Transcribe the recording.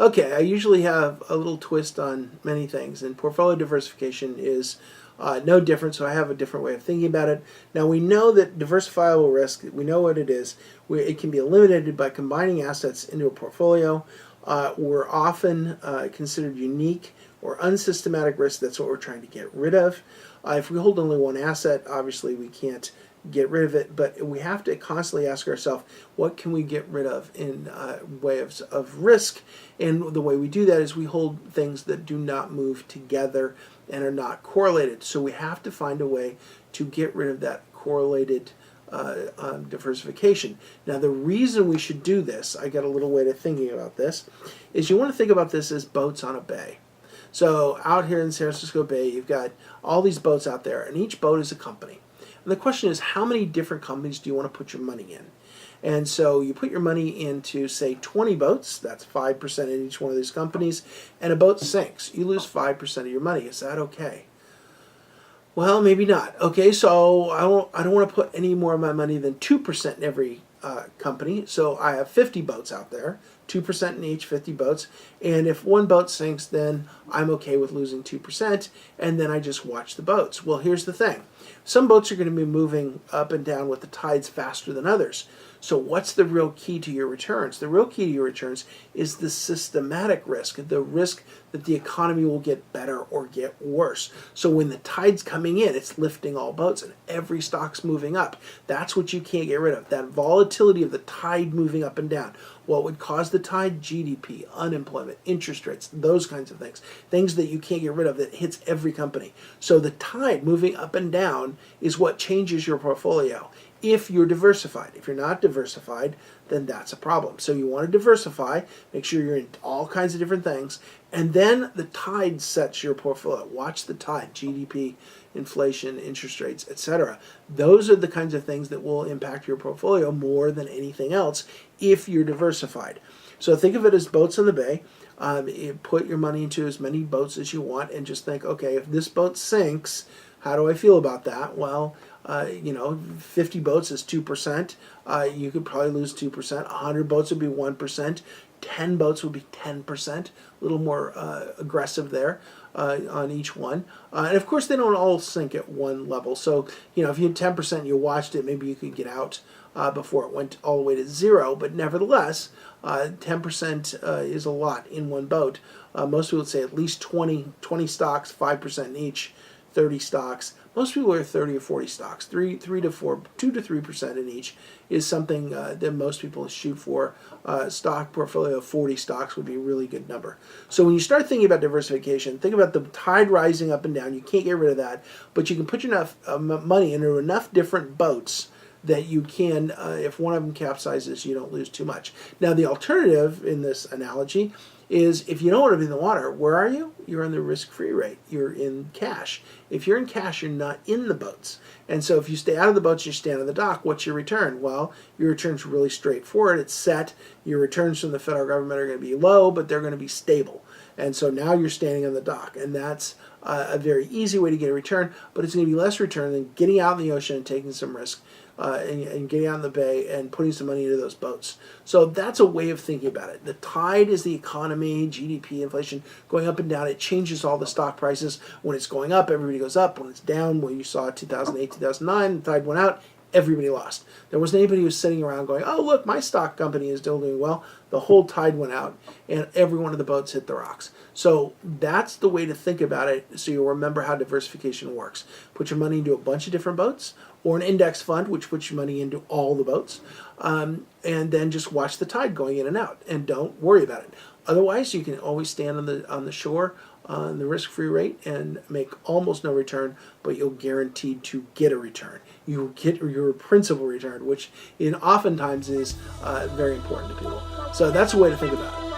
Okay, I usually have a little twist on many things, and portfolio diversification is no different, so I have a different way of thinking about it. Now, we know that diversifiable risk, we know what it is. It can be eliminated by combining assets into a portfolio. We're often considered unique or unsystematic risk. That's what we're trying to get rid of. If we hold only one asset, obviously we can't get rid of it, but we have to constantly ask ourselves, what can we get rid of in way of risk? And the way we do that is we hold things that do not move together and are not correlated. So we have to find a way to get rid of that correlated diversification. Now, the reason we should do this, I got a little way of thinking about this, is you want to think about this as boats on a bay. So out here in San Francisco Bay, you've got all these boats out there, and each boat is a company. And the question is, how many different companies do you want to put your money in? And so you put your money into, say, 20 boats. That's 5% in each one of these companies. And a boat sinks. You lose 5% of your money. Is that okay? Well, maybe not. Okay, so I don't want to put any more of my money than 2% in every company. So I have 50 boats out there, 2% in each, 50 boats. And if one boat sinks, then I'm okay with losing 2%, and then I just watch the boats. Well, here's the thing. Some boats are going to be moving up and down with the tides faster than others. So what's the real key to your returns? The real key to your returns is the systematic risk, the risk that the economy will get better or get worse. So when the tide's coming in, it's lifting all boats and every stock's moving up. That's what you can't get rid of, that volatility of the tide moving up and down. What would cause the tide? GDP, unemployment, interest rates, those kinds of things. Things that you can't get rid of that hits every company. So the tide moving up and down is what changes your portfolio if you're diversified. If you're not diversified, then that's a problem. So you want to diversify, make sure you're in all kinds of different things, and then the tide sets your portfolio. Watch the tide, GDP, inflation, interest rates, etc. Those are the kinds of things that will impact your portfolio more than anything else if you're diversified. So think of it as boats on the bay. You put your money into as many boats as you want and just think, okay, if this boat sinks, how do I feel about that? Well, 50 boats is 2%. You could probably lose 2%. 100 boats would be 1%. 10 boats would be 10%. A little more aggressive there on each one. And of course, they don't all sink at one level. So, if you had 10% and you watched it, maybe you could get out before it went all the way to zero. But nevertheless, 10% is a lot in one boat. Most people would say at least 20 stocks, 5% in each, 30 stocks. Most people are 30 or 40 stocks. 2 to 3% in each is something that most people shoot for. Stock portfolio of 40 stocks would be a really good number. So when you start thinking about diversification, think about the tide rising up and down. You can't get rid of that, but you can put enough money into enough different boats that you can, if one of them capsizes, you don't lose too much. Now, the alternative in this analogy is if you don't want to be in the water, where are you? You're in the risk-free rate. You're in cash. If you're in cash, you're not in the boats. And so if you stay out of the boats, you stand on the dock, what's your return? Well, your return's really straightforward. It's set. Your returns from the federal government are going to be low, but they're going to be stable. And so now you're standing on the dock, and that's a very easy way to get a return, but it's going to be less return than getting out in the ocean and taking some risk and getting out in the bay and putting some money into those boats. So that's a way of thinking about it. The tide is the economy, GDP, inflation going up and down. It changes all the stock prices. When it's going up, everybody goes up. When it's down, when you saw 2008, 2009, the tide went out, everybody lost. There wasn't anybody who was sitting around going, oh, look, my stock company is still doing well. The whole tide went out, and every one of the boats hit the rocks. So that's the way to think about it, so you'll remember how diversification works. Put your money into a bunch of different boats, or an index fund, which puts your money into all the boats, and then just watch the tide going in and out, and don't worry about it. Otherwise, you can always stand on the shore on the risk-free rate and make almost no return, but you'll guaranteed to get a return. You will get your principal return, which oftentimes is very important to people. So that's a way to think about it.